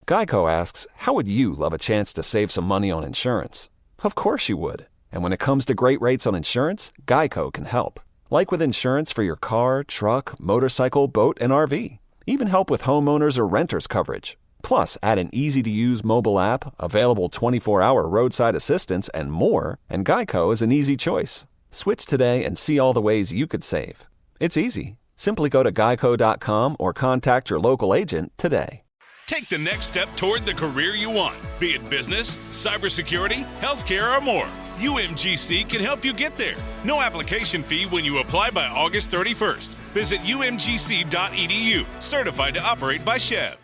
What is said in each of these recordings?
Geico asks, how would you love a chance to save some money on insurance? Of course you would. And when it comes to great rates on insurance, Geico can help. Like with insurance for your car, truck, motorcycle, boat, and RV. Even help with homeowners or renters coverage. Plus, add an easy-to-use mobile app, available 24-hour roadside assistance, and more, and Geico is an easy choice. Switch today and see all the ways you could save. It's easy. Simply go to geico.com or contact your local agent today. Take the next step toward the career you want, be it business, cybersecurity, healthcare, or more. UMGC can help you get there. No application fee when you apply by August 31st. Visit umgc.edu, certified to operate by Chev.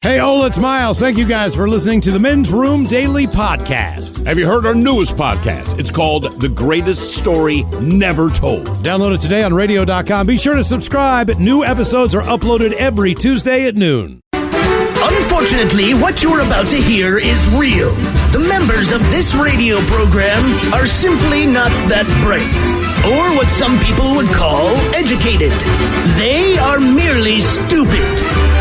Hey, Ola, it's Miles. Thank you guys for listening to the Men's Room Daily Podcast. Have you heard our newest podcast? It's called The Greatest Story Never Told. Download it today on radio.com. Be sure to subscribe. New episodes are uploaded every Tuesday at noon. Unfortunately, what you're about to hear is real. The members of this radio program are simply not that bright, or what some people would call educated. They are merely stupid.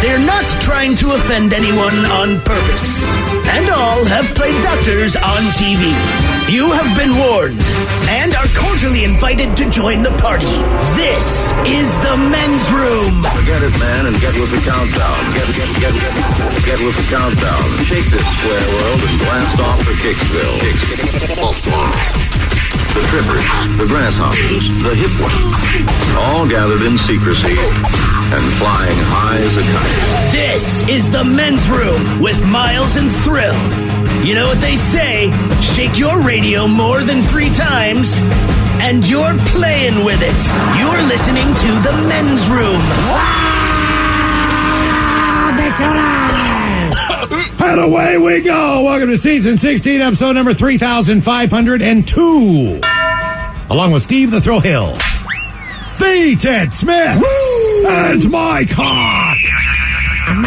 They're not trying to offend anyone on purpose. And all have played doctors on TV. You have been warned and are cordially invited to join the party. This is the Men's Room. Forget it, man, and get with the countdown. Get with the countdown. Shake this square world and blast off for Kicksville. The trippers, the grasshoppers, the hip ones, all gathered in secrecy and flying high as a kite. This is the Men's Room with Miles and Thrill. You know what they say, shake your radio more than 3 times, and you're playing with it. You're listening to the Men's Room. And away we go. Welcome to Season 16, Episode number 3502. Along with Steve the Thrill Hill, the Ted Smith, and my cock, and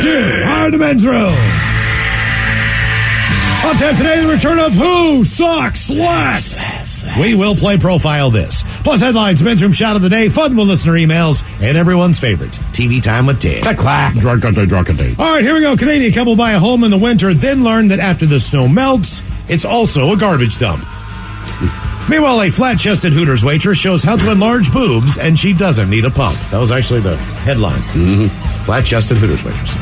you are the Men's Room. On tap today, the return of Who Sucks Less. We will play Profile This. Plus headlines, Men's Room Shot of the Day, fun with listener emails, and everyone's favorite, TV Time with Ted. Clack. Drunkity. All right, here we go. Canadian couple buy a home in the winter, then learn that after the snow melts, it's also a garbage dump. Meanwhile, a flat-chested Hooters waitress shows how to enlarge boobs, and she doesn't need a pump. That was actually the headline. Flat-chested Hooters waitress.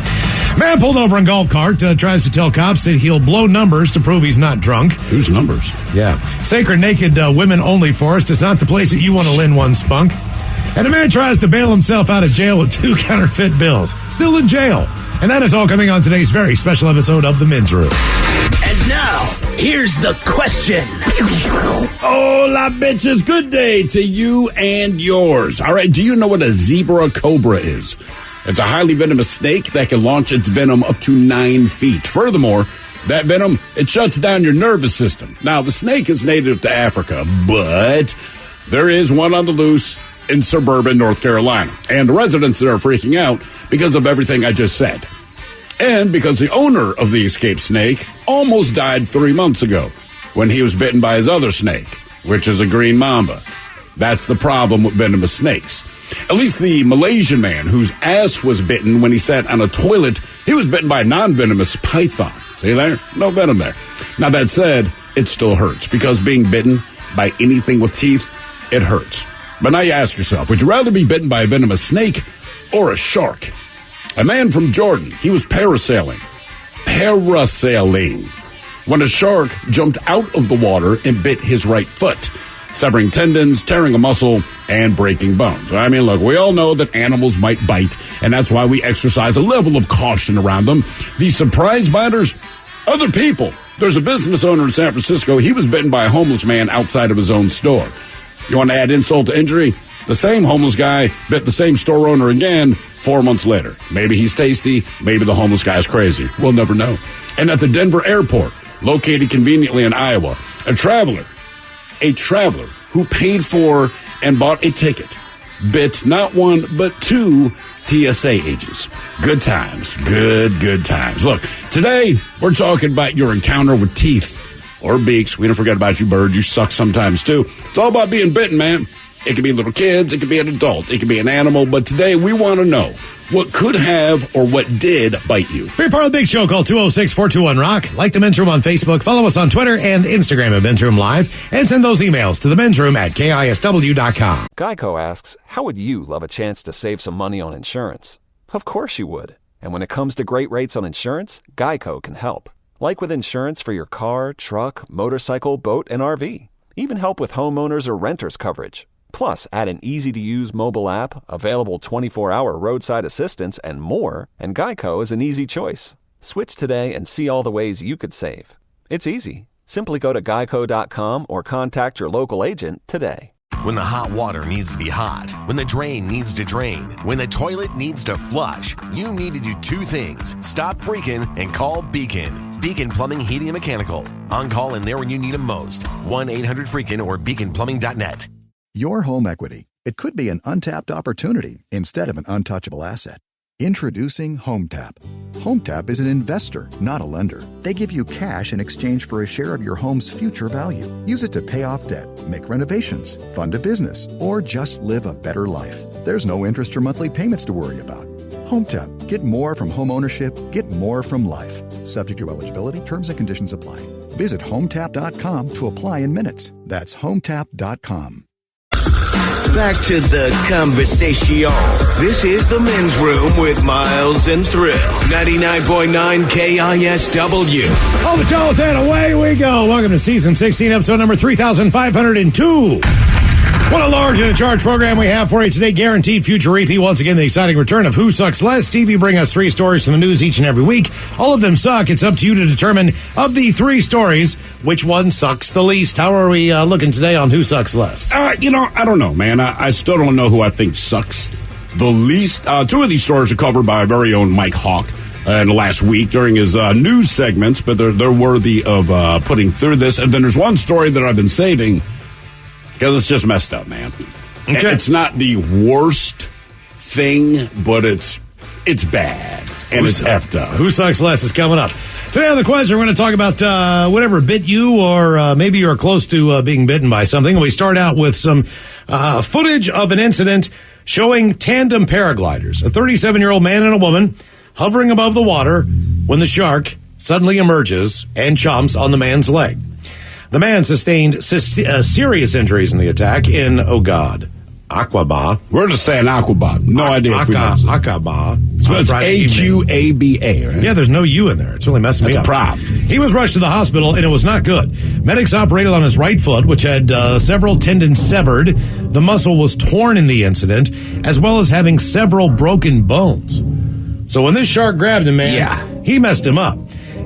Man pulled over in golf cart, tries to tell cops that he'll blow numbers to prove he's not drunk. Whose numbers? Yeah. Sacred Naked Women Only Forest is not the place that you want to lend one spunk. And a man tries to bail himself out of jail with 2 counterfeit bills. Still in jail. And that is all coming on today's very special episode of The Men's Room. And now, here's the question. Hola, bitches. Good day to you and yours. All right, do you know what a zebra cobra is? It's a highly venomous snake that can launch its venom up to 9 feet. Furthermore, that venom, it shuts down your nervous system. Now, the snake is native to Africa, but there is one on the loose in suburban North Carolina. And the residents there are freaking out because of everything I just said. And because the owner of the escaped snake almost died 3 months ago when he was bitten by his other snake, which is a green mamba. That's the problem with venomous snakes. At least the Malaysian man whose ass was bitten when he sat on a toilet, he was bitten by a non-venomous python. See there? No venom there. Now, that said, it still hurts because being bitten by anything with teeth, it hurts. But now you ask yourself, would you rather be bitten by a venomous snake or a shark? A man from Jordan, he was parasailing when a shark jumped out of the water and bit his right foot, severing tendons, tearing a muscle, and breaking bones. I mean, look, we all know that animals might bite, and that's why we exercise a level of caution around them. These surprise biters, other people. There's a business owner in San Francisco. He was bitten by a homeless man outside of his own store. You want to add insult to injury? The same homeless guy bit the same store owner again 4 months later. Maybe he's tasty. Maybe the homeless guy's crazy. We'll never know. And at the Denver airport, located conveniently in Iowa, a traveler who paid for and bought a ticket bit not one but 2 TSA agents. Good times. Good times. Look, today we're talking about your encounter with teeth or beaks. We don't forget about you birds. You suck sometimes too. It's all about being bitten, man. It could be little kids. It could be an adult. It could be an animal. But today we want to know what could have or what did bite you. Be part of the big show. Call 206-421-ROCK. Like the Men's Room on Facebook. Follow us on Twitter and Instagram at Men's Room Live. And send those emails to the Men's Room at KISW.com. Geico asks, how would you love a chance to save some money on insurance? Of course you would. And when it comes to great rates on insurance, Geico can help. Like with insurance for your car, truck, motorcycle, boat, and RV. Even help with homeowners or renters coverage. Plus, add an easy-to-use mobile app, available 24-hour roadside assistance, and more, and Geico is an easy choice. Switch today and see all the ways you could save. It's easy. Simply go to geico.com or contact your local agent today. When the hot water needs to be hot, when the drain needs to drain, when the toilet needs to flush, you need to do two things. Stop freaking and call Beacon. Beacon Plumbing, Heating, and Mechanical. On call and there when you need them most. 1-800-FREAKIN or beaconplumbing.net. Your home equity. It could be an untapped opportunity instead of an untouchable asset. Introducing HomeTap. HomeTap is an investor, not a lender. They give you cash in exchange for a share of your home's future value. Use it to pay off debt, make renovations, fund a business, or just live a better life. There's no interest or monthly payments to worry about. HomeTap. Get more from home ownership. Get more from life. Subject to eligibility, terms and conditions apply. Visit HomeTap.com to apply in minutes. That's HomeTap.com. Back to the conversation. This is the Men's Room with Miles and Thrill. 99.9 KISW. All the towels and away we go. Welcome to season 16, episode number 3502. What a large and in charge program we have for you today. Guaranteed future repeat. Once again, the exciting return of Who Sucks Less. Steve, you bring us 3 stories from the news each and every week. All of them suck. It's up to you to determine, of the 3 stories, which one sucks the least. How are we looking today on Who Sucks Less? I don't know, man. I still don't know who I think sucks the least. 2 of these stories are covered by our very own Mike Hawk in the last week during his news segments, but they're worthy of putting through this. And then there's one story that I've been saving because it's just messed up, man. Okay. It's not the worst thing, but it's bad, and it's effed up. Who Sucks Less is coming up. Today on the question, we're going to talk about whatever bit you, or maybe you're close to being bitten by something. We start out with some footage of an incident showing tandem paragliders. A 37-year-old man and a woman hovering above the water when the shark suddenly emerges and chomps on the man's leg. The man sustained serious injuries in the attack in, Aqaba. We're just saying Aqaba. No idea if we know this. Aqaba. So it's A-Q-A-B-A, right? Yeah, there's no U in there. It's really messing me up. That's a problem. He was rushed to the hospital, and it was not good. Medics operated on his right foot, which had several tendons severed. The muscle was torn in the incident, as well as having several broken bones. So when this shark grabbed him, man, he messed him up.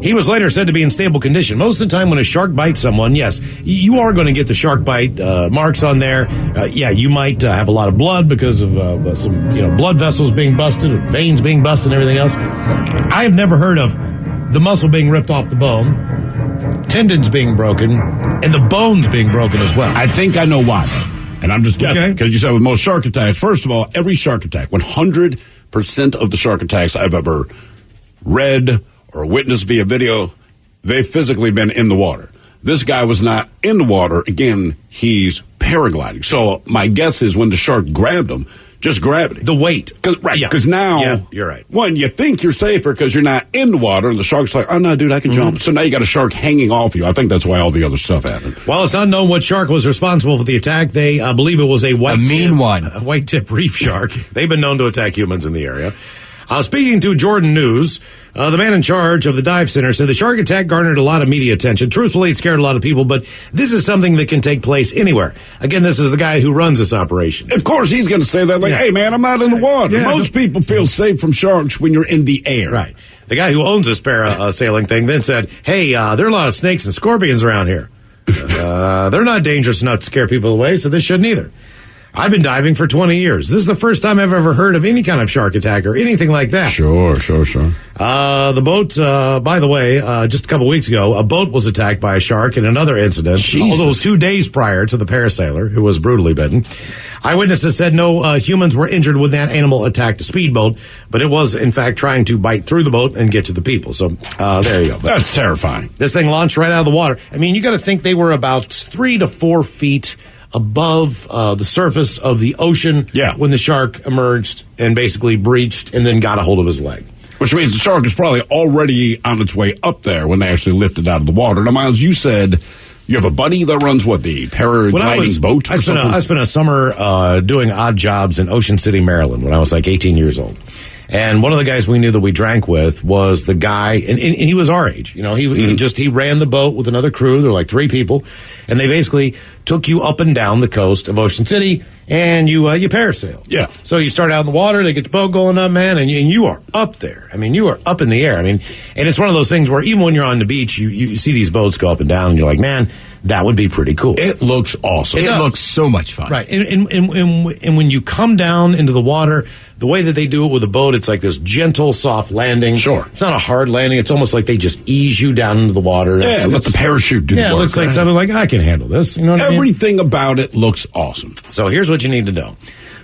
He was later said to be in stable condition. Most of the time when a shark bites someone, yes, you are going to get the shark bite marks on there. You might have a lot of blood because of some blood vessels being busted, veins being busted, and everything else. I have never heard of the muscle being ripped off the bone, tendons being broken, and the bones being broken as well. I think I know why, though. And I'm just guessing, because you said with most shark attacks, first of all, every shark attack, 100% of the shark attacks I've ever read or witnessed via video, they've physically been in the water. This guy was not in the water. Again, he's paragliding. So my guess is when the shark grabbed him, just grab it. The weight. Because now, you're right. One, you think you're safer because you're not in the water, and the shark's like, oh, no, dude, I can jump. So now you got a shark hanging off you. I think that's why all the other stuff happened. While it's unknown what shark was responsible for the attack, they believe it was a white tip reef shark. They've been known to attack humans in the area. Speaking to Jordan News, the man in charge of the dive center said the shark attack garnered a lot of media attention. Truthfully, it scared a lot of people, but this is something that can take place anywhere. Again, this is the guy who runs this operation. Of course, he's going to say that, hey, man, I'm not in the water. Most people feel safe from sharks when you're in the air. Right. The guy who owns this parasailing thing then said, hey, there are a lot of snakes and scorpions around here. They're not dangerous enough to scare people away, so this shouldn't either. I've been diving for 20 years. This is the first time I've ever heard of any kind of shark attack or anything like that. Sure. The boat, by the way, just a couple weeks ago, a boat was attacked by a shark in another incident. Jesus. Although it was 2 days prior to the parasailer, who was brutally bitten. Eyewitnesses said no humans were injured when that animal attacked a speedboat, but it was, in fact, trying to bite through the boat and get to the people. So, there you go. That's terrifying. This thing launched right out of the water. I mean, you got to think they were about 3 to 4 feet above the surface of the ocean when the shark emerged and basically breached and then got a hold of his leg. Which means the shark is probably already on its way up there when they actually lift it out of the water. Now, Miles, you said you have a buddy that runs, the paragliding boat? I spent a summer doing odd jobs in Ocean City, Maryland when I was like 18 years old. And one of the guys we knew that we drank with was the guy, and he was our age. You know, he ran the boat with another crew. There were like 3 people, and they basically took you up and down the coast of Ocean City, and you parasail. Yeah. So you start out in the water, they get the boat going up, man, and you are up there. I mean, you are up in the air. I mean, and it's one of those things where even when you're on the beach, you see these boats go up and down, and you're like, man, that would be pretty cool. It looks awesome. It looks so much fun. Right. And when you come down into the water, the way that they do it with a boat, it's like this gentle, soft landing. Sure. It's not a hard landing. It's almost like they just ease you down into the water. Yeah, let the parachute do the work. Yeah, it looks like something like, I can handle this. You know what I mean? Everything about it looks awesome. So here's what you need to know.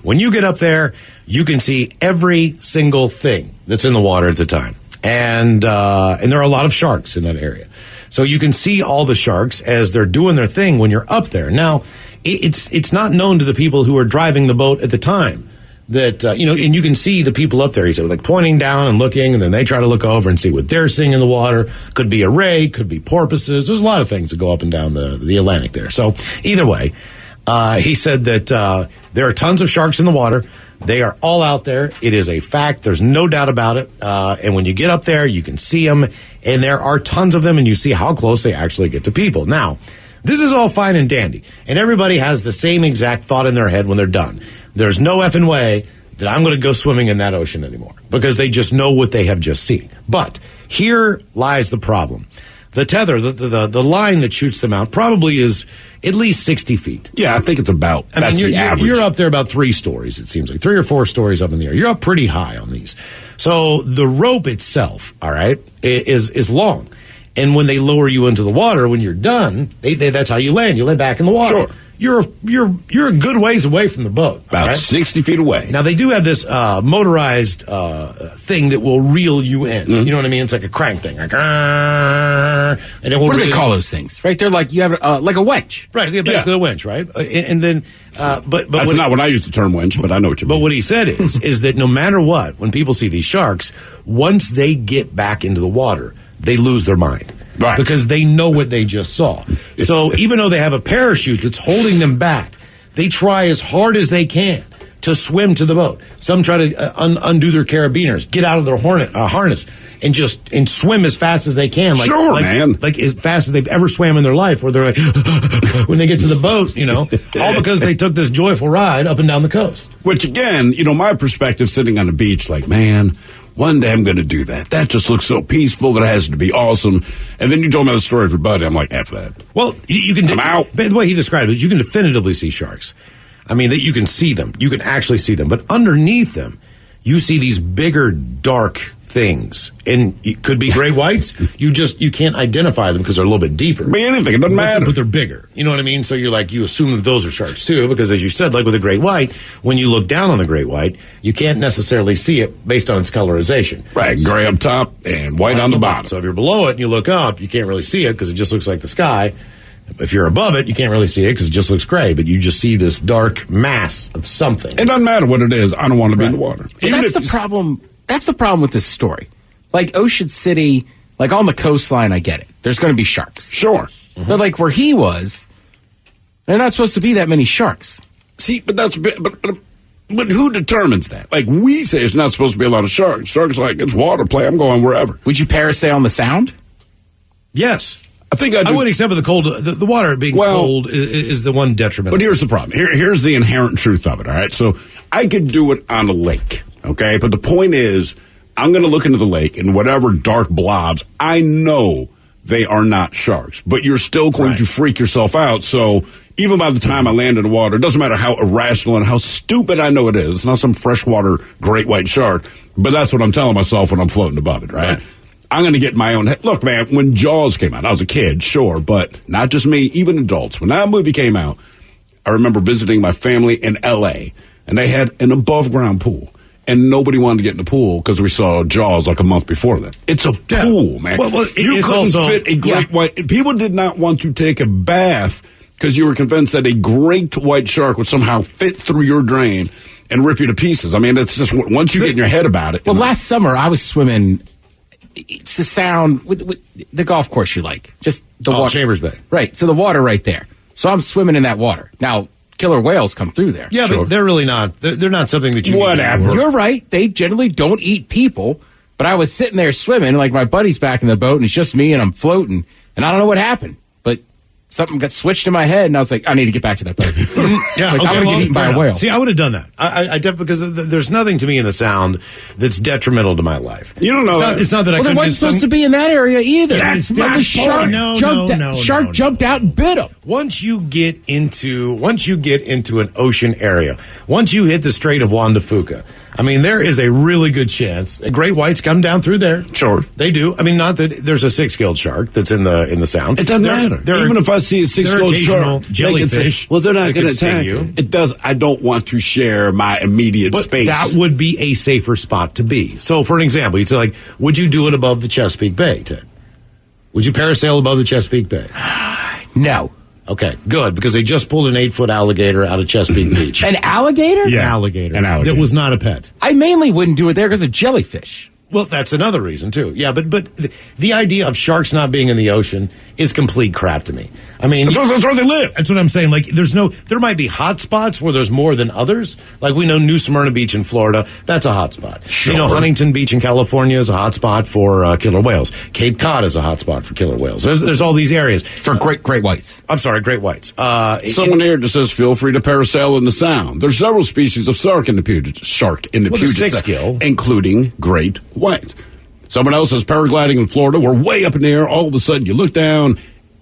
When you get up there, you can see every single thing that's in the water at the time. And there are a lot of sharks in that area. So you can see all the sharks as they're doing their thing when you're up there. Now, it's not known to the people who are driving the boat at the time that, and you can see the people up there. He's like pointing down and looking, and then they try to look over and see what they're seeing in the water. Could be a ray, could be porpoises. There's a lot of things that go up and down the Atlantic there. So either way, he said that there are tons of sharks in the water. They are all out there. It is a fact. There's no doubt about it. And when you get up there, you can see them, and there are tons of them, and you see how close they actually get to people. Now, this is all fine and dandy, and everybody has the same exact thought in their head when they're done. There's no effing way that I'm going to go swimming in that ocean anymore, because they just know what they have just seen. But here lies the problem. The tether, the line that shoots them out probably is at least 60 feet. Yeah, I think it's about, that's the average. You're up there about 3 stories, it seems like. 3 or 4 stories up in the air. You're up pretty high on these. So the rope itself, all right, is long. And when they lower you into the water, when you're done, that's how you land. You land back in the water. Sure. You're a good ways away from the boat. About 60 feet away. Now, they do have this motorized thing that will reel you in. Mm-hmm. You know what I mean? It's like a crank thing. Like, and it will what do they call those things? Right? They're like, you have like a winch. Right. They're basically a winch, right? And then, but that's not what I use the term winch, but I know what you mean. But what he said is that no matter what, when people see these sharks, once they get back into the water, they lose their mind. Right. Because they know what they just saw. So even though they have a parachute that's holding them back, they try as hard as they can to swim to the boat. Some try to undo their carabiners, get out of their harness, and swim as fast as they can. Man. Like as fast as they've ever swam in their life, where they're like, when they get to the boat, all because they took this joyful ride up and down the coast. Which, again, my perspective sitting on the beach, like, man, one day I'm going to do that. That just looks so peaceful that it has to be awesome. And then you told me the story of your buddy. I'm like, F that. Well, you can. I'm out. By the way he described it, you can definitively see sharks. I mean, that you can see them. You can actually see them. But underneath them, you see these bigger, dark things. And it could be great whites. You can't identify them because they're a little bit deeper. Be anything. It doesn't matter. But they're bigger. You know what I mean? So you assume that those are sharks too, because as you said, like with a great white, when you look down on the great white, you can't necessarily see it based on its colorization. Right. Gray up top and white on the bottom. So if you're below it and you look up, you can't really see it because it just looks like the sky. If you're above it, you can't really see it because it just looks gray, but you just see this dark mass of something. It doesn't matter what it is. I don't want to be in the water. That's the problem. That's the problem with this story. Like Ocean City, like on the coastline, I get it. There's going to be sharks. Sure. Mm-hmm. But like where he was, they're not supposed to be that many sharks. See, but who determines that? Like, we say it's not supposed to be a lot of sharks. Sharks like, it's water play. I'm going wherever. Would you parasail on the Sound? Yes. I think I do. I would, except for the cold. The water being cold is the one detriment. But here's the problem. Here's the inherent truth of it, all right? So I could do it on a lake, okay? But the point is, I'm going to look into the lake, and whatever dark blobs, I know they are not sharks. But you're still going to freak yourself out. So even by the time I land in the water, it doesn't matter how irrational and how stupid I know it is. It's not some freshwater great white shark. But that's what I'm telling myself when I'm floating above it, right? I'm going to get my own head. Look, man, when Jaws came out, I was a kid, sure, but not just me, even adults. When that movie came out, I remember visiting my family in L.A., and they had an above-ground pool. And nobody wanted to get in the pool because we saw Jaws like a month before that. It's a pool, man. Well, you couldn't fit a great white. People did not want to take a bath because you were convinced that a great white shark would somehow fit through your drain and rip you to pieces. I mean, it's just once you get in your head about it. Well, last summer I was swimming. It's the sound, with the golf course you like. Just the water. Chambers Bay. Right, so the water right there. So I'm swimming in that water. Now, killer whales come through there. Yeah, but they're really not. They're not something that you Whatever. need to You're right. They generally don't eat people. But I was sitting there swimming, like my buddy's back in the boat, and it's just me, and I'm floating. And I don't know what happened. But something got switched in my head, and I was like, I need to get back to that boat. Yeah, I'm going to get eaten by a whale. See, I would have done that. I definitely, because there's nothing to me in the sound that's detrimental to my life. You don't know that. It's not that I Well, they couldn't wasn't get supposed stung. to be in that area either. That's The my shark point. No, jumped out and bit him. Once you get into an ocean area, once you hit the Strait of Juan de Fuca, I mean, there is a really good chance great whites come down through there. Sure. They do. I mean, not that there's a six-gilled shark that's in the sound. It doesn't matter. Even if I see a six-gilled shark, jellyfish, well, they're not that going to could sting attack you. It does. I don't want to share my immediate But space. that would be a safer spot to be. So, for an example, you'd say, like, would you do it above the Chesapeake Bay, Ted? Would you parasail above the Chesapeake Bay? No. Okay, good, because they just pulled an 8-foot alligator out of Chesapeake Beach. An alligator? An alligator. An alligator. That was not a pet. I mainly wouldn't do it there because of jellyfish. Well, that's another reason, too. Yeah, but the idea of sharks not being in the ocean is complete crap to me. I mean, That's where they live. that's what I'm saying. Like, there might be hot spots where there's more than others. Like, we know New Smyrna Beach in Florida, that's a hot spot. Sure. You know, Huntington Beach in California is a hot spot for killer whales. Cape Cod is a hot spot for killer whales. There's all these areas. For great whites. I'm sorry, great whites. Someone here just says, feel free to parasail in the Sound. There's several species of shark in the Puget there's six-gill. including great white. Someone else says, paragliding in Florida, we're way up in the air. All of a sudden, you look down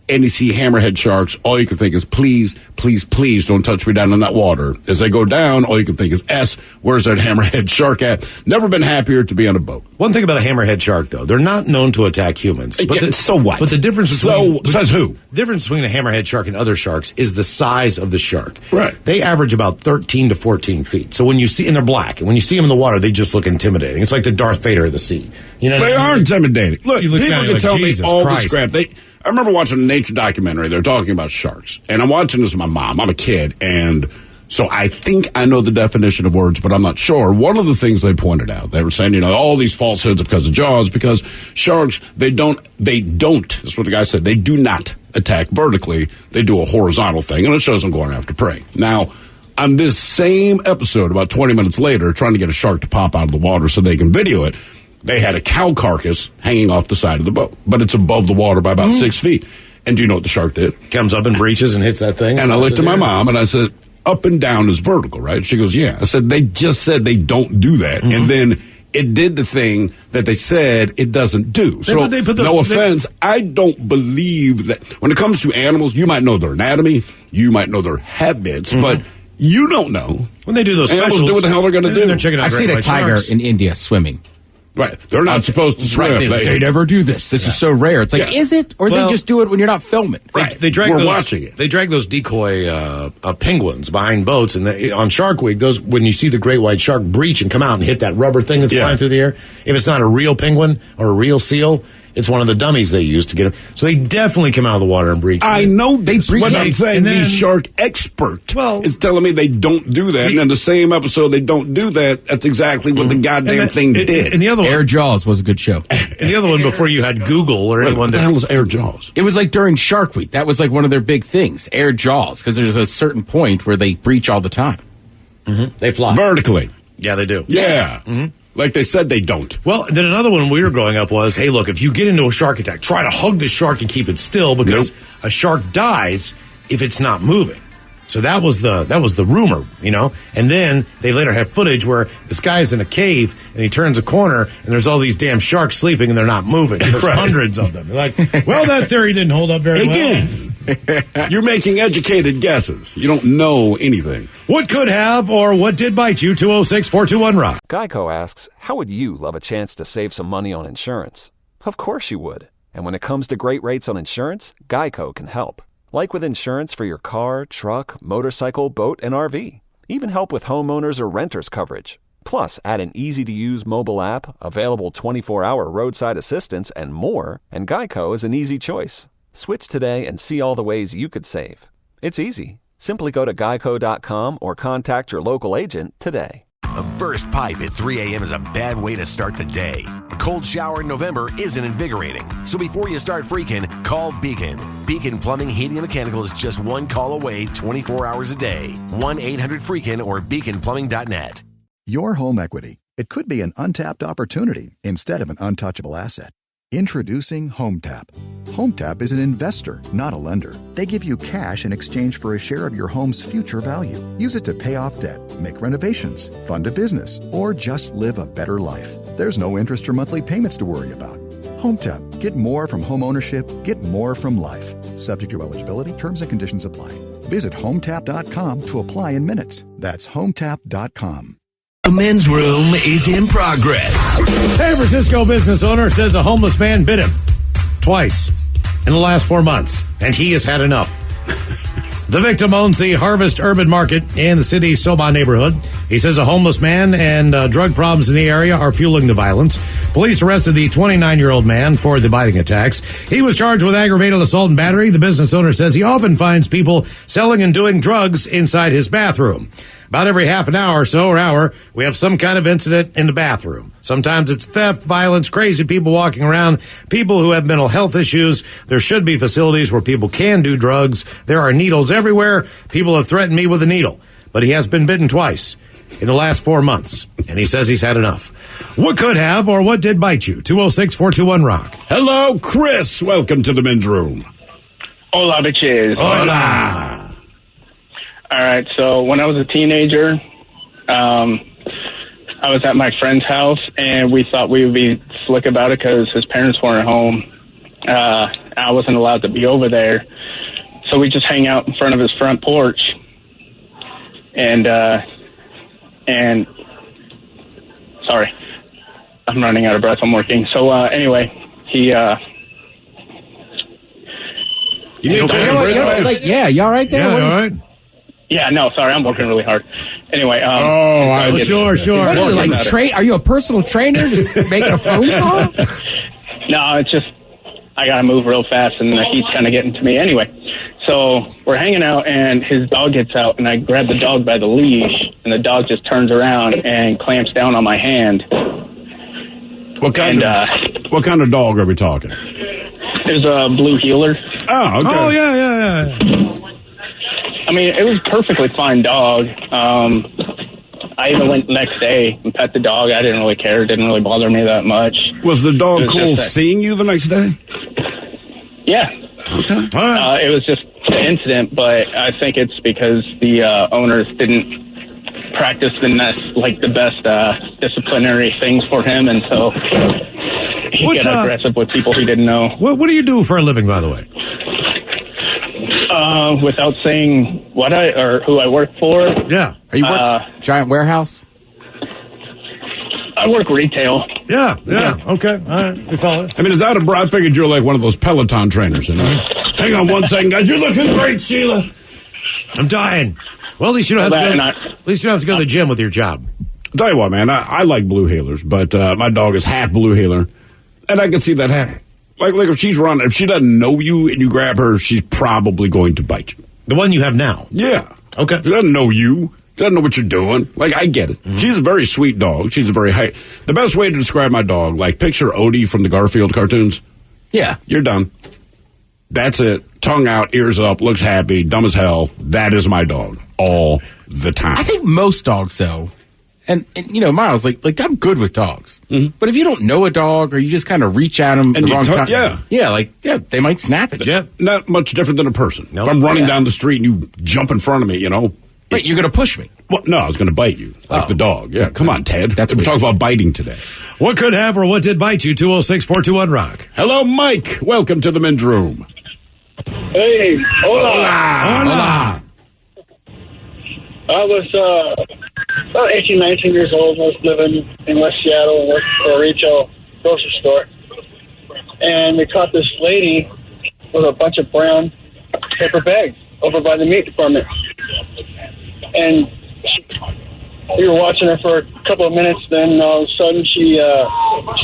and you see hammerhead sharks. All you can think is, please, please, please don't touch me down in that water. As they go down, all you can think is, where's that hammerhead shark at? Never been happier to be on a boat. One thing about a hammerhead shark, though, they're not known to attack humans. So what? But the difference between says who? The difference between a hammerhead shark and other sharks is the size of the shark. Right. They average about 13 to 14 feet. So when you see, and they're black, and when you see them in the water, they just look intimidating. It's like the Darth Vader of the sea. You know, They are intimidating. Look, You look people down, can you're tell like, me Jesus all Christ. this crap. I remember watching a nature documentary. They're talking about sharks. And I'm watching this with my mom. I'm a kid. And so I think I know the definition of words, but I'm not sure. One of the things they pointed out, they were saying, you know, all these falsehoods because of Jaws, because sharks, they don't, that's what the guy said, they do not attack vertically. They do a horizontal thing, and it shows them going after prey. Now, on this same episode, about 20 minutes later, trying to get a shark to pop out of the water so they can video it, they had a cow carcass hanging off the side of the boat, but it's above the water by about 6 feet. And do you know what the shark did? comes up and breaches and hits that thing. And I looked at my mom and I said, up and down is vertical, right? She goes, yeah. I said, they just said they don't do that. And then it did the thing that they said it doesn't do. So, no offense, I don't believe that. When it comes to animals, you might know their anatomy, you might know their habits, but you don't know. When they do those animals specials, do what the hell they're going to do. They're checking out I've great seen a white tiger sharks. in India swimming. Right. They're not supposed to swim. Right. They never do this. This is so rare. It's like, is it? Or Well, they just do it when you're not filming? They drag We're those, watching it. They drag those decoy penguins behind boats, and on Shark Week, those when you see the great white shark breach and come out and hit that rubber thing that's flying through the air, if it's not a real penguin or a real seal, it's one of the dummies they use to get them. So they definitely come out of the water and breach. I know they breach. What I'm saying, and then- the shark expert is telling me they don't do that. And in the same episode, they don't do that. That's exactly what the goddamn thing did. And the other one, Air Jaws was a good show. and the other one before you had Google or anyone. What the hell is Air Jaws? It was like during Shark Week. That was like one of their big things, Air Jaws, because there's a certain point where they breach all the time. They fly Vertically. Yeah, they do. Yeah. Like they said they don't. Well, then another one when we were growing up was, hey, look, if you get into a shark attack, try to hug the shark and keep it still because a shark dies if it's not moving. So that was the rumor, you know. And then they later have footage where this guy's in a cave and he turns a corner and there's all these damn sharks sleeping and they're not moving. There's hundreds of them. You're like, well, that theory didn't hold up very well. Again, you're making educated guesses. You don't know anything. What could have or what did bite you? 206-421-ROCK. Geico asks, how would you love a chance to save some money on insurance? Of course you would. And when it comes to great rates on insurance, Geico can help. Like with insurance for your car, truck, motorcycle, boat, and RV. Even help with homeowners or renters coverage. Plus, add an easy-to-use mobile app, available 24-hour roadside assistance, and more, and Geico is an easy choice. Switch today and see all the ways you could save. It's easy. Simply go to geico.com or contact your local agent today. A burst pipe at 3 a.m. is a bad way to start the day. A cold shower in November isn't invigorating. So before you start freaking, call Beacon. Beacon Plumbing, Heating, and Mechanical is just one call away 24 hours a day. 1-800-FREAKIN or beaconplumbing.net. Your home equity. It could be an untapped opportunity instead of an untouchable asset. Introducing HomeTap. HomeTap is an investor, not a lender. They give you cash in exchange for a share of your home's future value. Use it to pay off debt, make renovations, fund a business, or just live a better life. There's no interest or monthly payments to worry about. HomeTap. Get more from home ownership. Get more from life. Subject to eligibility, terms and conditions apply. Visit HomeTap.com to apply in minutes. That's HomeTap.com. The men's room is in progress. San Francisco business owner says a homeless man bit him twice in the last 4 months, and he has had enough. The victim owns the Harvest Urban Market in the city's Soba neighborhood. He says a homeless man and drug problems in the area are fueling the violence. Police arrested the 29-year-old man for the biting attacks. He was charged with aggravated assault and battery. The business owner says he often finds people selling and doing drugs inside his bathroom. About every half an hour or so, or hour, we have some kind of incident in the bathroom. Sometimes it's theft, violence, crazy people walking around, people who have mental health issues. There should be facilities where people can do drugs. There are needles everywhere. People have threatened me with a needle. But he has been bitten twice in the last 4 months, and he says he's had enough. What could have or what did bite you? 206-421-ROCK. Hello, Chris. Welcome to the men's room. Hola, bitches. Hola. All right, so when I was a teenager, I was at my friend's house, and we thought we would be slick about it because his parents weren't home. I wasn't allowed to be over there, so we just hang out in front of his front porch. And sorry, I'm running out of breath. I'm working. So anyway, he. You all right there? Yeah, all right. Yeah, no, sorry, I'm working really hard. Anyway, sure. What are you, like, are you a personal trainer just making a phone call? No, it's just I gotta move real fast, and the heat's kind of getting to me. Anyway, so we're hanging out, and his dog gets out, and I grab the dog by the leash, and the dog just turns around and clamps down on my hand. What kind of dog are we talking? There's a blue heeler. Oh, okay. Oh, yeah. I mean, it was a perfectly fine dog. I even went the next day and pet the dog. I didn't really care. It didn't really bother me that much. Was the dog cool seeing you the next day? Yeah. Okay. All right. It was just an incident, but I think it's because the owners didn't practice the best disciplinary things for him, and so he got aggressive with people he didn't know. What do you do for a living, by the way? Without saying who I work for. Yeah. Are you giant warehouse? I work retail. Yeah. Okay. All right. You follow it? I mean, I figured you're like one of those Peloton trainers, you know? Hang on one second, guys. You're looking great, Sheila. I'm dying. Well, at least you don't have to go to the gym with your job. I'll tell you what, man, I like blue heelers, but my dog is half blue heeler, and I can see that happen. Like if she's running, if she doesn't know you and you grab her, she's probably going to bite you. The one you have now? Yeah. Okay. She doesn't know you. Doesn't know what you're doing. Like, I get it. Mm-hmm. She's a very sweet dog. She's a very the best way to describe my dog, like, picture Odie from the Garfield cartoons. Yeah. You're done. That's it. Tongue out, ears up, looks happy, dumb as hell. That is my dog. All the time. I think most dogs, though, and you know, Miles, like I'm good with dogs. Mm-hmm. But if you don't know a dog or you just kind of reach at them at the wrong time. Yeah, they might snap at you. Yeah, not much different than a person. Nope. If I'm running down the street and you jump in front of me, you know. Right, you're going to push me. Well, no, I was going to bite you, like the dog. Yeah, come on, Ted. We're talking about biting today. What could have or what did bite you? 206-421-ROCK. Hello, Mike. Welcome to the men's room. Hey, hola. I was about 18, 19 years old. I was living in West Seattle and worked for a retail grocery store. And we caught this lady with a bunch of brown paper bags over by the meat department. And we were watching her for a couple of minutes. Then all of a sudden she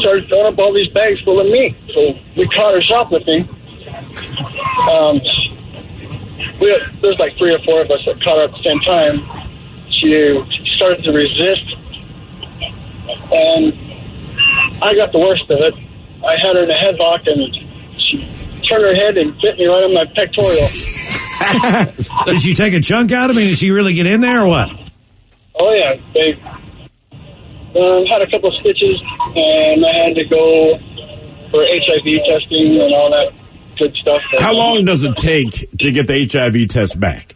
started filling up all these bags full of meat. So we caught her shoplifting. there's like 3 or 4 of us that caught her at the same time. She started to resist, and I got the worst of it. I had her in a headlock, and she turned her head and bit me right on my pectoral. Did she take a chunk out of me? Did she really get in there or what? Oh, yeah. They had a couple of stitches, and I had to go for HIV testing and all that good stuff. How long does it take to get the HIV test back?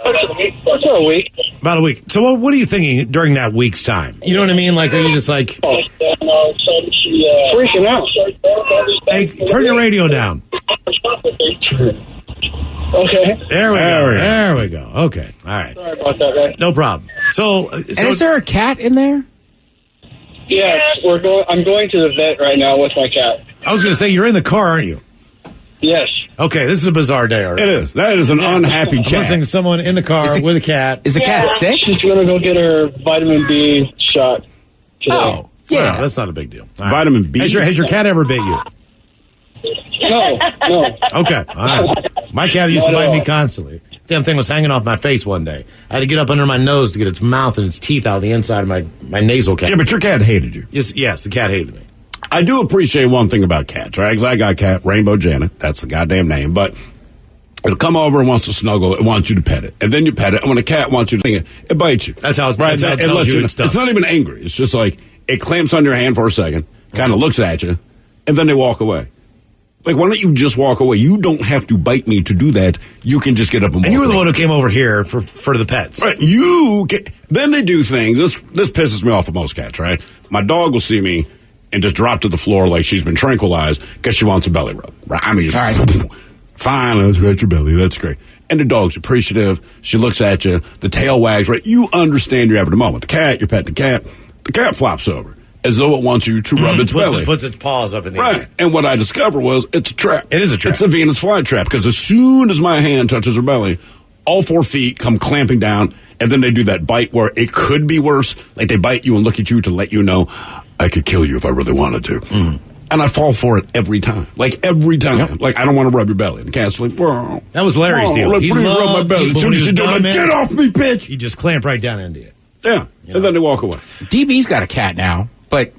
About a week. About a week. So what are you thinking during that week's time? You know what I mean? Like, are you just like... freaking out. Hey, turn your radio down. Okay. There we go. Okay. All right. Sorry about that, guys. No problem. So is there a cat in there? Yes, I'm going to the vet right now with my cat. I was going to say, you're in the car, aren't you? Yes. Okay, this is a bizarre day already. It is. That is an unhappy cat. I'm listening to someone in the car with a cat. Is the cat sick? She's going to go get her vitamin B shot today. Oh, yeah. Well, that's not a big deal. All right. Vitamin B. Has your cat ever bit you? No. Okay. All right. My cat used to bite me constantly. Damn thing was hanging off my face one day. I had to get up under my nose to get its mouth and its teeth out of the inside of my nasal cavity. Yeah, but your cat hated you. Yes, the cat hated me. I do appreciate one thing about cats, right? 'Cause I got a cat, Rainbow Janet. That's the goddamn name. But it'll come over and wants to snuggle. It wants you to pet it. And then you pet it. And when a cat wants you to thing it bites you. That's how it's right. That's how it tells you it's done. It's not even angry. It's just like it clamps on your hand for a second, kind of looks at you, and then they walk away. Like, why don't you just walk away? You don't have to bite me to do that. You can just get up and walk And you were the away. one who came over here for the pets. Right. Then they do things. This pisses me off with most cats, right? My dog will see me and just drop to the floor like she's been tranquilized because she wants a belly rub. Right? I mean, fine, let's rub your belly. That's great. And the dog's appreciative. She looks at you. The tail wags, right? You understand you're having a moment. The cat, you pet the cat. The cat flops over as though it wants you to rub its belly. It puts its paws up in the air. Right. And what I discovered was it's a trap. It is a trap. It's a Venus flytrap because as soon as my hand touches her belly, all 4 feet come clamping down, and then they do that bite where it could be worse. Like they bite you and look at you to let you know, I could kill you if I really wanted to. Mm. And I fall for it every time. Like every time. Yep. Like, I don't want to rub your belly. And the cat's like, whoa. That was Larry's deal. Like, please rub my belly. As soon as you do it, get off me, bitch. He just clamped right down into you. Yeah. And then they walk away. DB's got a cat now, but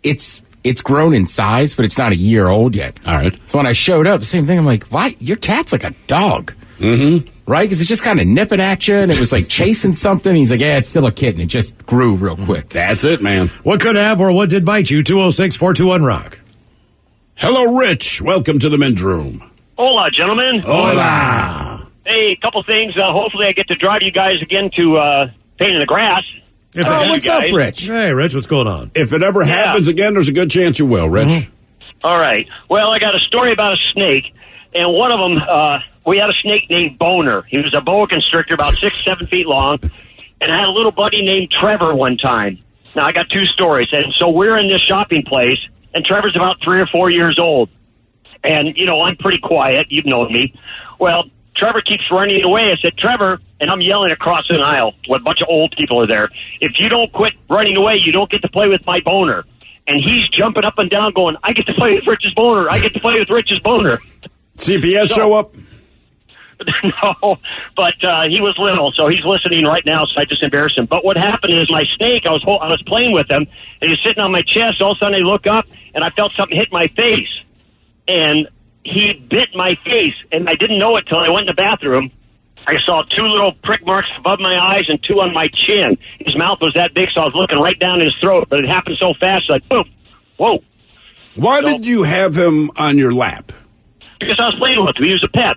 it's grown in size, but it's not a year old yet. All right. So when I showed up, same thing. I'm like, why? Your cat's like a dog. Mm-hmm. Right? Because it's just kind of nipping at you, and it was like chasing something. He's like, yeah, it's still a kitten. It just grew real quick. That's it, man. What could have or what did bite you? 206-421-ROCK. Hello, Rich. Welcome to the men's room. Hola, gentlemen. Hola. Hey, a couple things. Hopefully I get to drive you guys again to Pain in the Grass. What's up, Rich? Hey, Rich, what's going on? If it ever happens again, there's a good chance you will, Rich. Mm-hmm. All right. Well, I got a story about a snake, and one of them, we had a snake named Boner. He was a boa constrictor about 6-7 feet long, and I had a little buddy named Trevor one time. Now, I got 2 stories, and so we're in this shopping place, and Trevor's about 3 or 4 years old. And, you know, I'm pretty quiet. You've known me. Well, Trevor keeps running away. I said, Trevor, and I'm yelling across an aisle when a bunch of old people are there. If you don't quit running away, you don't get to play with my Boner. And he's jumping up and down going, I get to play with Rich's Boner. I get to play with Rich's Boner. CPS show up? No, but he was little, so he's listening right now, so I just embarrassed him. But what happened is my snake, I was playing with him, and he was sitting on my chest. All of a sudden I look up, and I felt something hit my face. And he bit my face, and I didn't know it till I went in the bathroom. I saw 2 little prick marks above my eyes and 2 on my chin. His mouth was that big, so I was looking right down his throat. But it happened so fast, like, boom, whoa. Why did you have him on your lap? Because I was playing with him. He was a pet.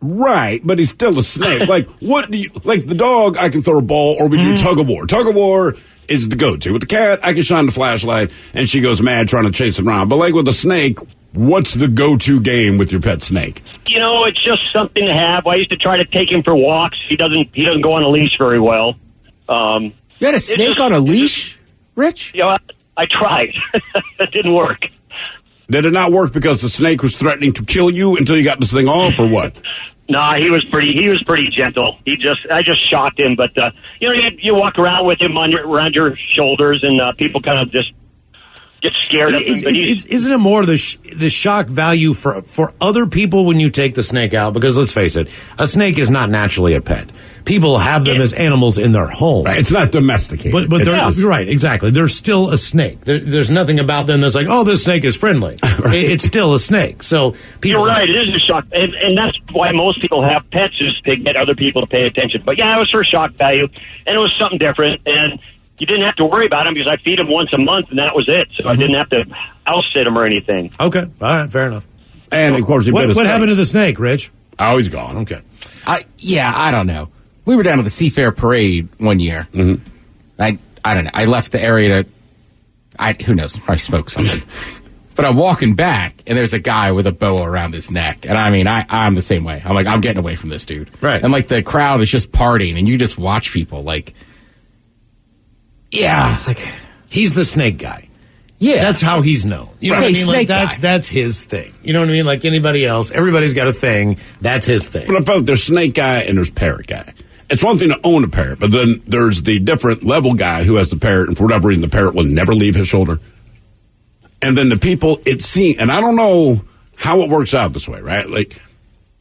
Right, but he's still a snake. Like, what do you, like the dog, I can throw a ball, or we do tug of war. Tug of war is the go-to. With the cat, I can shine the flashlight, and she goes mad trying to chase him around. But like with the snake, what's the go-to game with your pet snake? You know, it's just something to have. I used to try to take him for walks. He doesn't go on a leash very well. You had a snake on a leash, Rich? You know, I tried. It didn't work. Did it not work because the snake was threatening to kill you until you got this thing off, or what? Nah, he was pretty gentle. I just shocked him, but you know, you walk around with him around your shoulders, and people kind of just get scared of him. But isn't it more the shock value for other people when you take the snake out? Because let's face it, a snake is not naturally a pet. People have them as animals in their home. Right, it's not domesticated. But you're right, exactly. They're still a snake. There's nothing about them that's like, oh, this snake is friendly. Right. It's still a snake. So people. You're right. It is a shock, and that's why most people have pets, is to get other people to pay attention. But yeah, it was for shock value, and it was something different, and you didn't have to worry about him because I feed him once a month, and that was it. So I didn't have to house sit him or anything. Okay, all right, fair enough. And of course, what happened to the snake, Rich? Oh, he's gone. Okay. I don't know. We were down at the Seafair Parade one year. Mm-hmm. I don't know. I left the area who knows, probably smoked something. But I'm walking back, and there's a guy with a boa around his neck. And I mean, I'm the same way. I'm like, I'm getting away from this dude. Right. And like the crowd is just partying, and you just watch people like, yeah, like he's the snake guy. Yeah. That's how he's known. You know what I mean? Like that's his thing. You know what I mean? Like anybody else, everybody's got a thing. That's his thing. But I felt there's snake guy and there's parrot guy. It's one thing to own a parrot, but then there's the different level guy who has the parrot, and for whatever reason, the parrot will never leave his shoulder. And then the people, and I don't know how it works out this way, right? Like,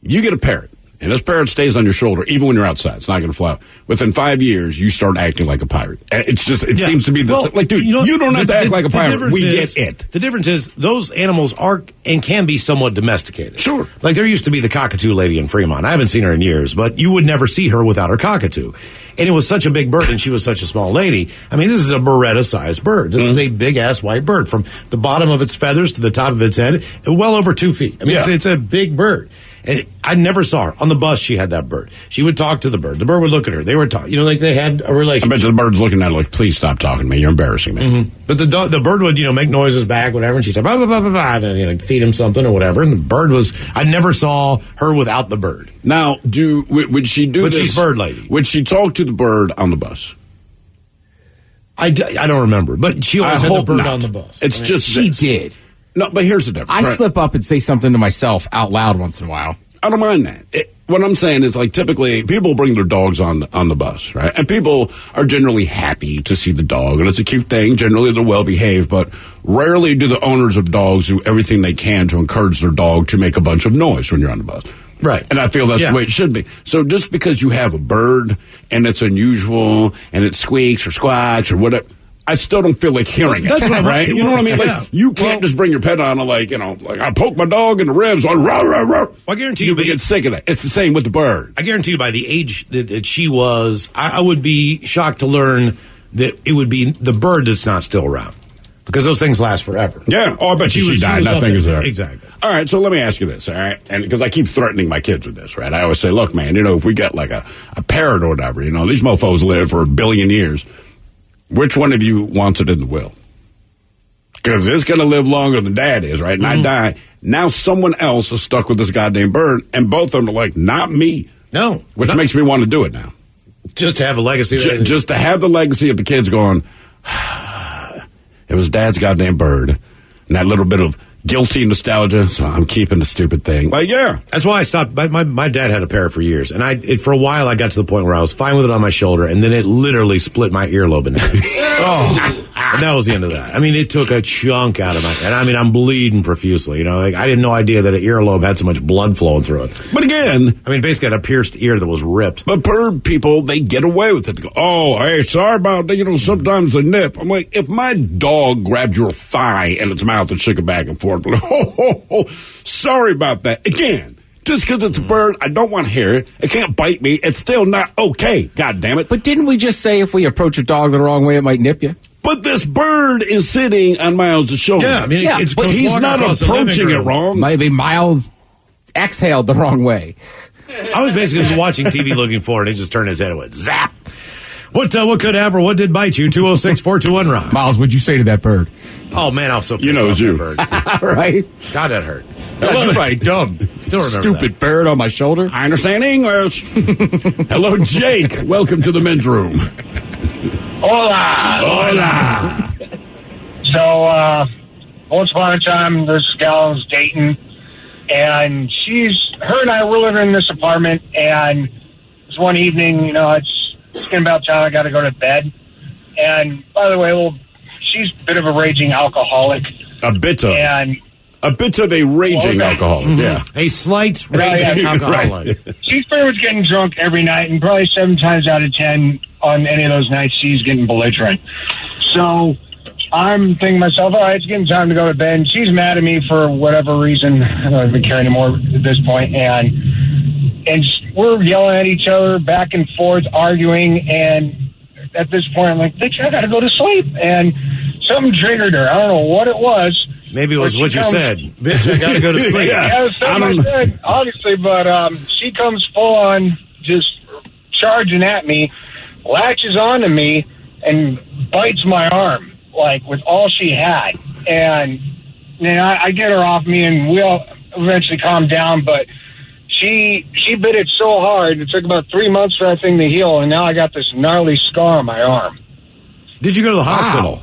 you get a parrot, and this parrot stays on your shoulder, even when you're outside. It's not going to fly out. Within 5 years, you start acting like a pirate. It's just, it seems to be like, dude, you don't have to act like a pirate. We get it. The difference is those animals are and can be somewhat domesticated. Sure. Like there used to be the cockatoo lady in Fremont. I haven't seen her in years, but you would never see her without her cockatoo. And it was such a big bird, and she was such a small lady. I mean, this is a Beretta-sized bird. This is a big-ass white bird. From the bottom of its feathers to the top of its head, well over 2 feet. I mean, it's a big bird. And I never saw her. On the bus, she had that bird. She would talk to the bird. The bird would look at her. They were talking. You know, like they had a relationship. I bet you the bird's looking at her like, please stop talking to me. You're embarrassing me. Mm-hmm. But the bird would, make noises back, whatever, and she'd say, blah, blah, blah, blah, blah, and, feed him something or whatever. And the bird I never saw her without the bird. Now, would she do this? But she's bird lady. Would she talk to the bird on the bus? I don't remember, but she always had the bird on the bus. It's just she did. No, but here's the difference. I slip up and say something to myself out loud once in a while. I don't mind that. What I'm saying is, like, typically people bring their dogs on the bus, right? And people are generally happy to see the dog, and it's a cute thing. Generally, they're well behaved, but rarely do the owners of dogs do everything they can to encourage their dog to make a bunch of noise when you're on the bus. Right. And I feel that's the way it should be. So just because you have a bird and it's unusual and it squeaks or squawks or whatever, I still don't feel like hearing it. That's what right? You know what I mean? Like, you can't just bring your pet on and like I poke my dog in the ribs. Rah, rah, rah. I guarantee you get sick of that. It's the same with the bird. I guarantee you by the age that she was, I would be shocked to learn that it would be the bird that's not still around. Because those things last forever. Yeah. Oh, I bet she died. That thing is there. Exactly. All right. So let me ask you this. All right. And because I keep threatening my kids with this, right? I always say, look, man, if we get like a parrot or whatever, these mofos live for 1 billion years. Which one of you wants it in the will? Because it's going to live longer than Dad is, right? And I die. Now someone else is stuck with this goddamn bird, and both of them are like, not me. No. Which makes me want to do it now. Just to have a legacy. Just to have the legacy of the kids going, it was Dad's goddamn bird. And that little bit of guilty nostalgia, so I'm keeping the stupid thing. Like, yeah. That's why I stopped. My dad had a parrot for years, and for a while I got to the point where I was fine with it on my shoulder, and then it literally split my earlobe in half. And that was the end of that. I mean, it took a chunk out of I'm bleeding profusely. I didn't know idea that an earlobe had so much blood flowing through it. But again, basically I had a pierced ear that was ripped. But bird people, they get away with it. They go, oh, hey, sorry about that. Sometimes they nip. I'm like, if my dog grabbed your thigh in its mouth and shook it back and forth, sorry about that. Again, just because it's a bird, I don't want to hear it. It can't bite me. It's still not okay. God damn it. But didn't we just say if we approach a dog the wrong way, it might nip you? But this bird is sitting on Miles' shoulder. Yeah, but he's not approaching it wrong. Maybe Miles exhaled the wrong way. I was basically watching TV looking for it. He just turned his head and went zap. What could have or what did bite you? 206-421-ROCK. Miles, what'd you say to that bird? Oh, man, I was so pissed off that bird. Right? God, that hurt. You're right, dumb. Still remember Stupid that. bird on my shoulder. I understand English. Hello, Jake. Welcome to the men's room. Hola. Hola. So, once upon a time, this gal I was dating, and her and I were living in this apartment, and it was one evening, it's getting about time I got to go to bed. And by the way, she's a bit of a raging alcoholic. A bit of a raging alcoholic, yeah. A slight raging alcoholic. Right. She's pretty much getting drunk every night, and probably 7 times out of 10 on any of those nights, she's getting belligerent. So I'm thinking to myself, all right, it's getting time to go to bed. And she's mad at me for whatever reason. I don't even care anymore at this point. And we're yelling at each other, back and forth, arguing. And at this point, I'm like, bitch, I got to go to sleep. And something triggered her. I don't know what it was. Maybe it was what you said. Bitch, I got to go to sleep. Yeah, it was something I said, obviously. But she comes full on just charging at me, latches onto me, and bites my arm, like, with all she had. And I get her off me, and we'll eventually calm down. But she bit it so hard, it took about 3 months for that thing to heal, and now I got this gnarly scar on my arm. Did you go to the hospital?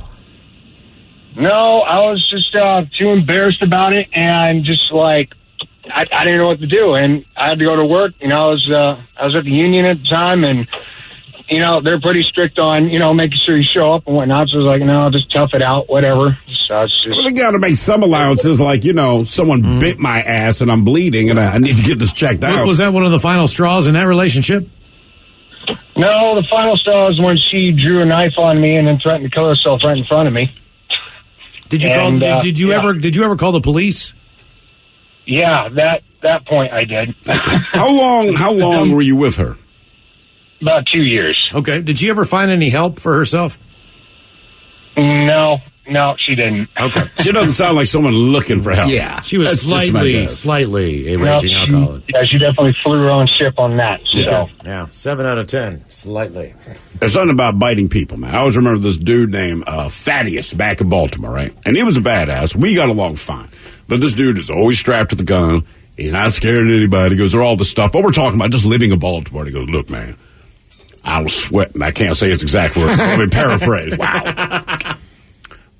No, I was just too embarrassed about it, and just like I didn't know what to do, and I had to go to work. I was at the union at the time, and they're pretty strict on making sure you show up and whatnot. So I was like, no, I'll just tough it out, whatever. So it's just, well, they got to make some allowances, like someone bit my ass and I'm bleeding, and I need to get this checked out. Was that one of the final straws in that relationship? No, the final straw was when she drew a knife on me and then threatened to kill herself right in front of me. Did you ever call the police? Yeah, that point I did. How long were you with her? About 2 years. Okay. Did she ever find any help for herself? No, she didn't. Okay. She doesn't sound like someone looking for help. Yeah, she was slightly a raging alcoholic. She definitely flew her own ship on that. So. Yeah, 7 out of 10, slightly. There's something about biting people, man. I always remember this dude named Thaddeus back in Baltimore, right? And he was a badass. We got along fine. But this dude is always strapped with a gun. He's not scared of anybody. He goes, they're all this stuff. But we're talking about just living in Baltimore. He goes, look, man, I don't sweat. And I can't say his exact words. Let me paraphrase. Wow.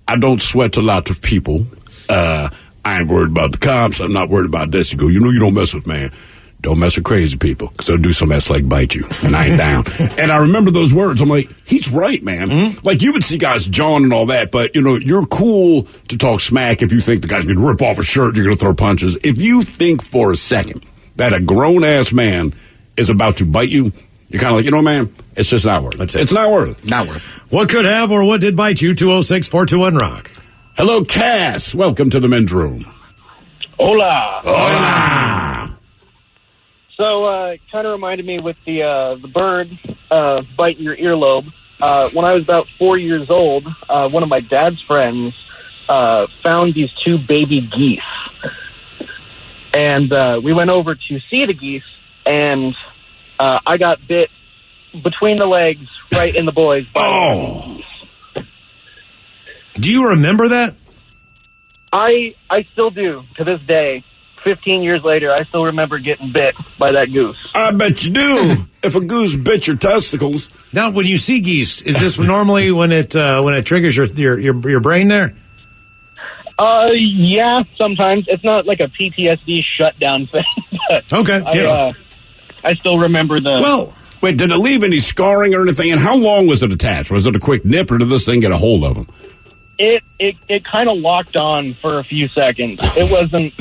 I don't sweat a lot of people. I ain't worried about the cops. I'm not worried about this. You go, you don't mess with, man. Don't mess with crazy people, because they'll do some mess like bite you, and I ain't down. And I remember those words. I'm like, he's right, man. Mm-hmm. Like, you would see guys jawing and all that, but, you're cool to talk smack if you think the guy's going to rip off a shirt, you're going to throw punches. If you think for a second that a grown-ass man is about to bite you, you're kind of like, man, it's just not worth it. It's not worth it. Not worth it. What could have or what did bite you? 206-421-ROCK. Hello, Cass. Welcome to the men's room. Hola. Hola. So, kind of reminded me with the bird biting your earlobe. When I was about 4 years old, one of my dad's friends found these 2 baby geese. And we went over to see the geese, and I got bit between the legs, right in the boys. Oh. Do you remember that? I still do, to this day. 15 years later, I still remember getting bit by that goose. I bet you do. If a goose bit your testicles. Now, when you see geese, is this normally when it triggers your brain there? Yeah, sometimes. It's not like a PTSD shutdown thing. But okay. I still remember the... Well, wait, did it leave any scarring or anything? And how long was it attached? Was it a quick nip, or did this thing get a hold of him? It kind of locked on for a few seconds. It wasn't...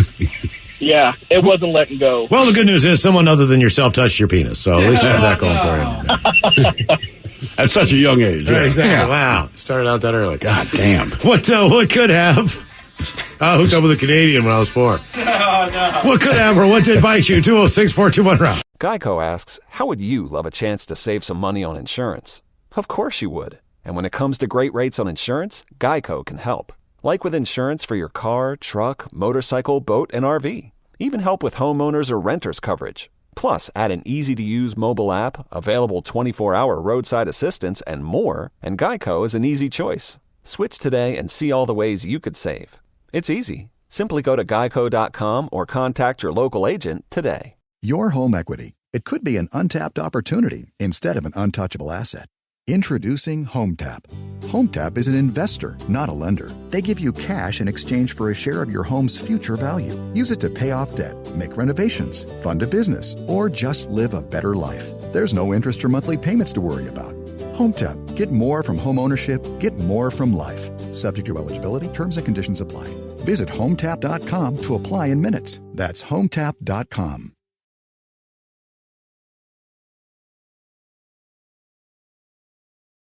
Yeah, it wasn't letting go. Well, the good news is someone other than yourself touched your penis, so at least you have that going for you. At such a young age. Right, exactly. Yeah. Wow. Started out that early. God damn. What could have? I hooked up with a Canadian when I was 4. No. What could have or what did bite you? 206-421-ROCK. Geico asks, how would you love a chance to save some money on insurance? Of course you would. And when it comes to great rates on insurance, Geico can help. Like with insurance for your car, truck, motorcycle, boat, and RV. Even help with homeowners or renters coverage. Plus, add an easy-to-use mobile app, available 24-hour roadside assistance, and more, and Geico is an easy choice. Switch today and see all the ways you could save. It's easy. Simply go to geico.com or contact your local agent today. Your home equity. It could be an untapped opportunity instead of an untouchable asset. Introducing HomeTap. HomeTap is an investor, not a lender. They give you cash in exchange for a share of your home's future value. Use it to pay off debt, make renovations, fund a business, or just live a better life. There's no interest or monthly payments to worry about. HomeTap. Get more from home ownership. Get more from life. Subject to eligibility, terms and conditions apply. Visit HomeTap.com to apply in minutes. That's HomeTap.com.